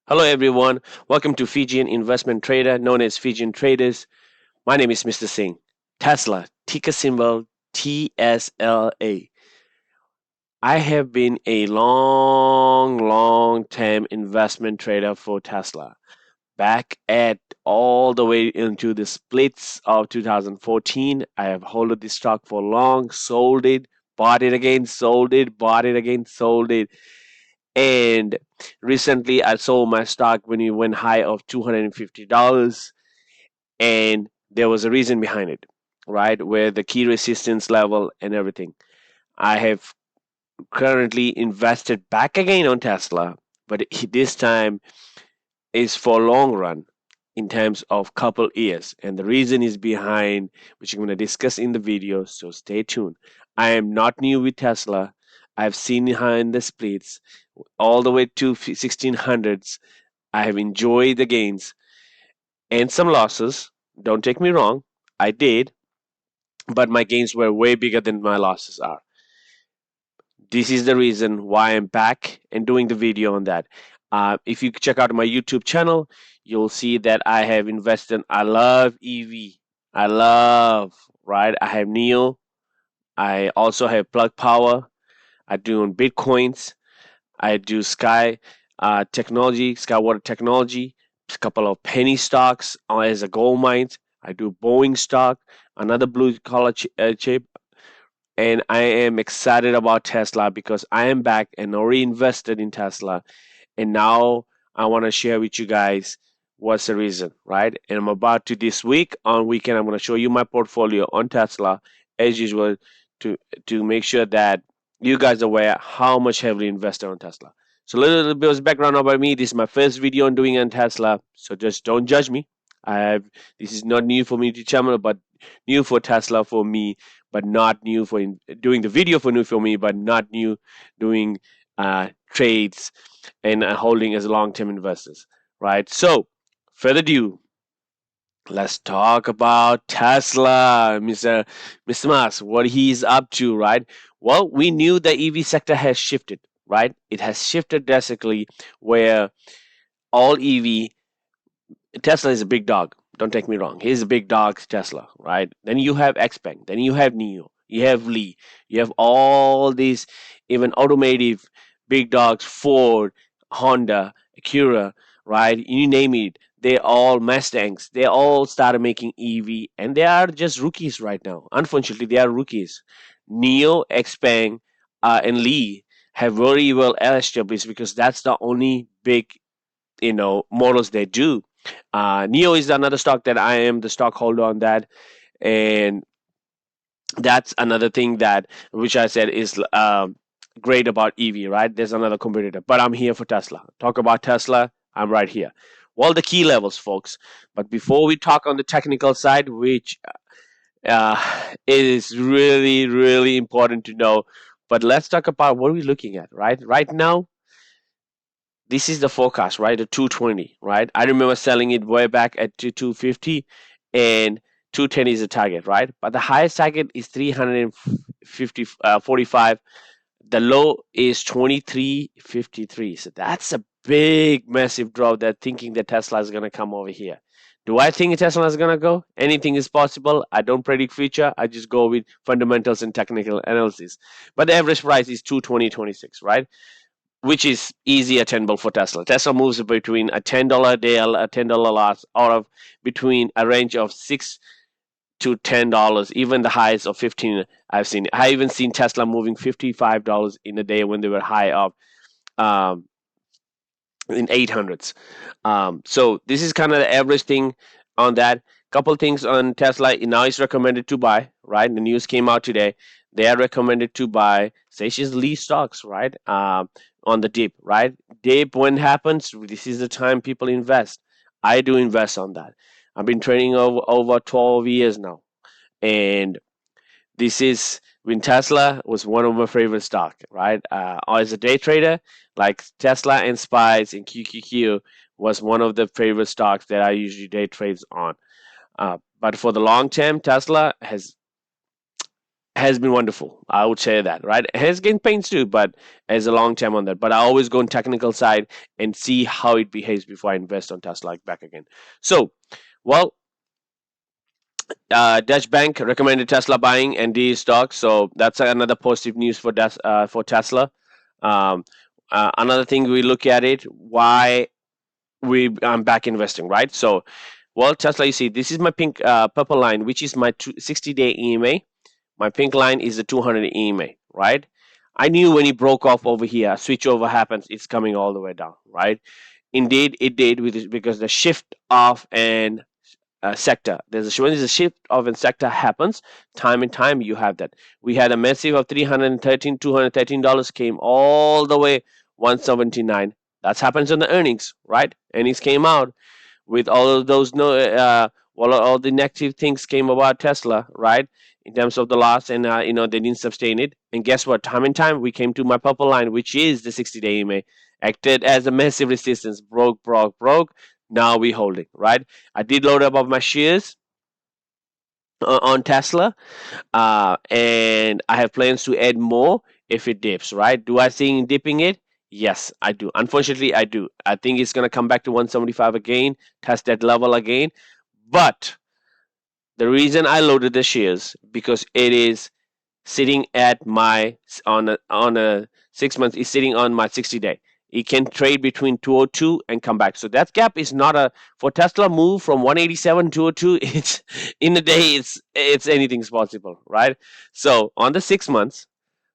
Hello everyone, welcome to Fijian Investment Trader known as Fijian Traders. My name is Mr. Singh. Tesla, ticker symbol TSLA. I have been a long time investment trader for Tesla. Back at all the way into the splits of 2014, I have held this stock for long, sold it, bought it again, sold it, bought it again, sold it. And recently, I sold my stock when it went high of $250, and there was a reason behind it, right? Where the key resistance level and everything. I have currently invested back again on Tesla, but this time is for long run in terms of couple years, and the reason is behind, which I'm going to discuss in the video, so stay tuned. I am not new with Tesla. I've seen behind the splits all the way to 1600s. I have enjoyed the gains and some losses. Don't take me wrong, I did, but my gains were way bigger than my losses are. This is the reason why I'm back and doing the video on that. If you check out my YouTube channel, you'll see that I have invested. I love EV. I love, right? I have Neo. I also have Plug Power. I do on Bitcoins. I do Technology, Skywater Technology, a couple of penny stocks as a gold mines. I do Boeing stock, another blue collar chip, and I am excited about Tesla because I am back and already invested in Tesla, and now I want to share with you guys what's the reason, right? And I'm about to this week on weekend. I'm going to show you my portfolio on Tesla as usual to make sure that you guys are aware how much heavily invested on Tesla. So a little bit of background about me. This is my first video on doing on Tesla, so just don't judge me. I have This is not new for me to channel, but new for Tesla for me, but not new for doing the video for new for me, but not new doing trades and holding as long-term investors, right? So, further ado, let's talk about Tesla, Mr. Musk, what he's up to, right? Well, we knew the EV sector has shifted, right? It has shifted drastically where all EV, Tesla is a big dog. Don't take me wrong. He's a big dog, Tesla, right? Then you have XPeng, then you have Neo, you have Lee, you have all these, even automotive big dogs, Ford, Honda, Acura, right? You name it. They all Mustangs. They all started making EV, and they are just rookies right now. Unfortunately, they are rookies. Neo, XPeng, and Lee have very well established because that's the only big models they do. Neo is another stock that I am the stockholder on that, and that's another thing that which I said is great about EV. Right? There's another competitor, but I'm here for Tesla. Talk about Tesla. I'm right here. Well, the key levels, folks. But before we talk on the technical side, which is really important to know, but let's talk about what we're looking at. Right now, this is the forecast, right? The 220, right? I remember selling it way back at 250, and 210 is the target, right? But the highest target is 345. The low is 2353. So that's a big, massive drop. That thinking that Tesla is going to come over here. Do I think Tesla is going to go? Anything is possible. I don't predict future. I just go with fundamentals and technical analysis. But the average price is 220.26, right? Which is easy attainable for Tesla. Tesla moves between a $10 deal, a $10 loss, out of between a range of $6 to $10, even the highs of 15. I've seen. I even seen Tesla moving $55 in a day when they were high of um, in 800s. So this is kind of the average thing on that. Couple things on Tesla. Now it's recommended to buy. Right, the news came out today. They are recommended to buy Seychelles Lee stocks. Right, on the dip. Right, dip when happens. This is the time people invest. I do invest on that. I've been trading over 12 years now, and this is when Tesla was one of my favorite stock, right? As a day trader, like Tesla and Spice and QQQ was one of the favorite stocks that I usually day trades on. But for the long term, Tesla has been wonderful. I would say that, right? It has gained pains too, but as a long term on that. But I always go on technical side and see how it behaves before I invest on Tesla back again. So, well, Dutch Bank recommended Tesla buying and D stock, so that's another positive news for Tesla. Um, Another thing we look at it, why I'm back investing, right? So, well, Tesla, you see, this is my pink purple line, which is my 60-day EMA. My pink line is the 200 EMA, right? I knew when it broke off over here, switch over happens, it's coming all the way down, right? Indeed, it did because the shift of an sector. When there's a shift of a sector happens, time and time you have that. We had a massive of $213 came all the way 179. That happens on the earnings, right? Earnings came out with all of those all the negative things came about Tesla, right? In terms of the loss, and they didn't sustain it. And guess what? Time and time we came to my purple line, which is the 60-day EMA, acted as a massive resistance, broke. Now we holding, right? I did load up of my shares on Tesla, and I have plans to add more if it dips, right? Do I think dipping it? Yes, I do. Unfortunately, I do. I think it's going to come back to 175 again, test that level again. But the reason I loaded the shares because it is sitting at my on a 6 months is sitting on my 60-day. It can trade between 202 and come back. So that gap is not a for Tesla move from 187 to 202. It's in a day. It's anything's possible, right? So on the 6 months,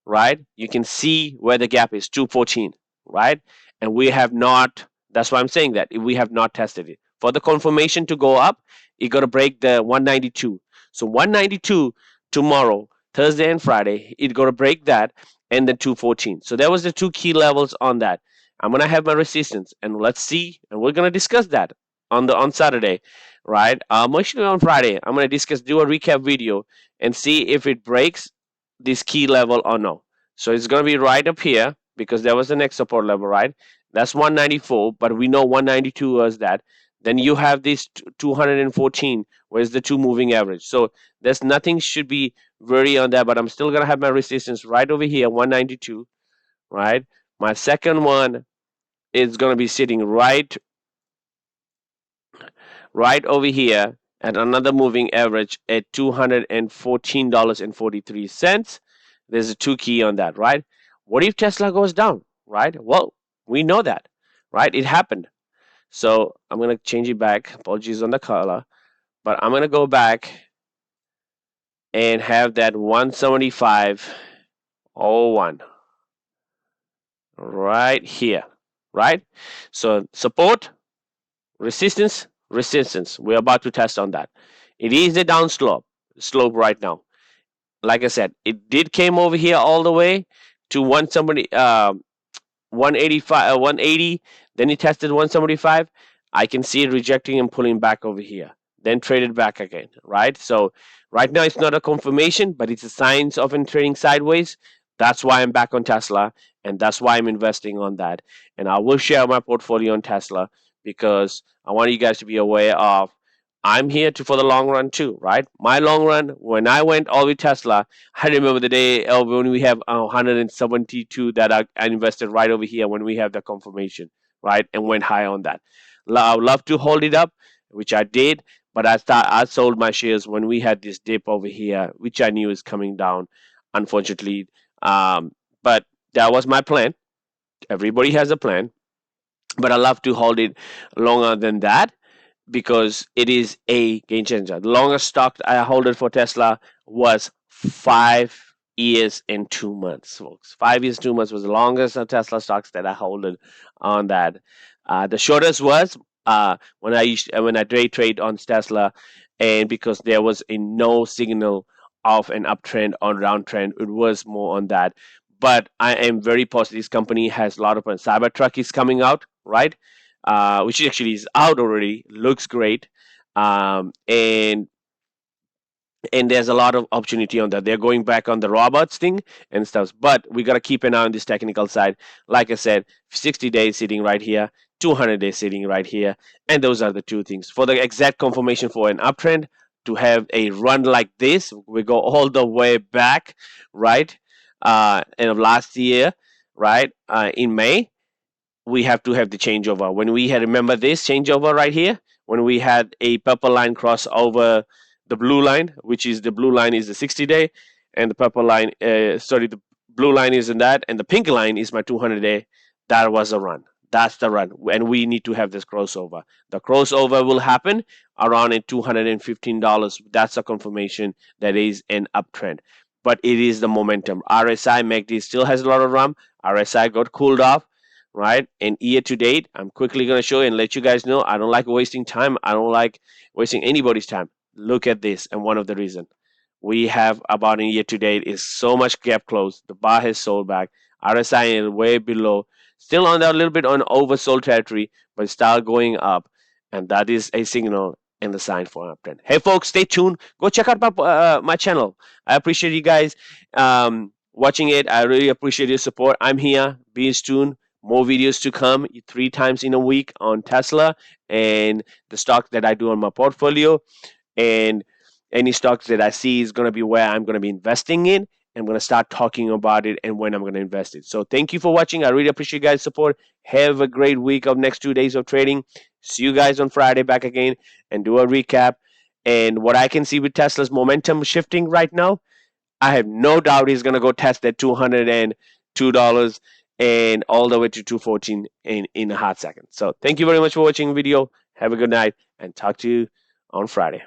right, you can see where the gap is 214, right? And we have not. That's why I'm saying that we have not tested it. For the confirmation to go up, you got to break the 192. So 192 tomorrow, Thursday and Friday, it got to break that, and then 214. So there was the two key levels on that. I'm gonna have my resistance, and let's see, and we're gonna discuss that on Saturday, right? Actually on Friday, I'm gonna do a recap video and see if it breaks this key level or no. So it's gonna be right up here because there was the next support level, right? That's 194, but we know 192 was that. Then you have this 214, where's the two moving average. So there's nothing should be very on that, but I'm still gonna have my resistance right over here, 192, right? My second one is gonna be sitting right over here at another moving average at $214.43. There's a two key on that, right? What if Tesla goes down, right? Well, we know that, right? It happened. So I'm going to change it back. Apologies on the color. But I'm going to go back and have that 175.01 right here, right? So support, resistance, resistance. We're about to test on that. It is a down slope right now. Like I said, it did came over here all the way to 185, 180. Then it tested 175. I can see it rejecting and pulling back over here. Then traded back again, right? So right now it's not a confirmation, but it's a signs of trading sideways. That's why I'm back on Tesla, and that's why I'm investing on that. And I will share my portfolio on Tesla because I want you guys to be aware of I'm here for the long run too, right? My long run, when I went all with Tesla, I remember the day when we have 172 that I invested right over here when we have the confirmation, right? And went high on that. I would love to hold it up, which I did, but I sold my shares when we had this dip over here, which I knew is coming down, unfortunately. But that was my plan. Everybody has a plan, but I love to hold it longer than that because it is a game changer. The longest stock I hold it for Tesla was 5 years and 2 months, folks. 5 years, 2 months was the longest of Tesla stocks that I hold it on that. The shortest was when I day trade on Tesla, and because there was no signal of an uptrend or downtrend, it was more on that. But I am very positive. This company has a lot of Cybertruck is coming out, right? Which actually is out already. Looks great, and there's a lot of opportunity on that. They're going back on the robots thing and stuff, but we got to keep an eye on this technical side. Like I said, 60 days sitting right here, 200 days sitting right here, and those are the two things. For the exact confirmation for an uptrend, to have a run like this. We go all the way back, right? End of last year, right? In May, we have to have the changeover. When we had, remember this changeover right here, when we had a purple line cross over the blue line, which is the blue line is the 60-day, and the purple line, the blue line is in that, and the pink line is my 200-day. That was a run. That's the run, and we need to have this crossover. The crossover will happen around at $215. That's a confirmation that is an uptrend, but it is the momentum. RSI MACD still has a lot of room. RSI got cooled off, right? And year to date, I'm quickly going to show you and let you guys know I don't like wasting time. I don't like wasting anybody's time. Look at this, and one of the reason we have about a year to date is so much gap close. The bar has sold back. RSI is way below, still on that little bit on oversold territory, but start going up, and that is a signal and the sign for an uptrend. Hey folks, stay tuned. Go check out my channel. I appreciate you guys watching it. I really appreciate your support. I'm here. Be tuned. More videos to come 3 times in a week on Tesla and the stock that I do on my portfolio. And any stocks that I see is going to be where I'm going to be investing in. I'm going to start talking about it and when I'm going to invest it. So thank you for watching. I really appreciate you guys' support. Have a great week of next 2 days of trading. See you guys on Friday back again and do a recap. And what I can see with Tesla's momentum shifting right now, I have no doubt he's going to go test that $202 and all the way to 214 in a hot second. So thank you very much for watching the video. Have a good night and talk to you on Friday.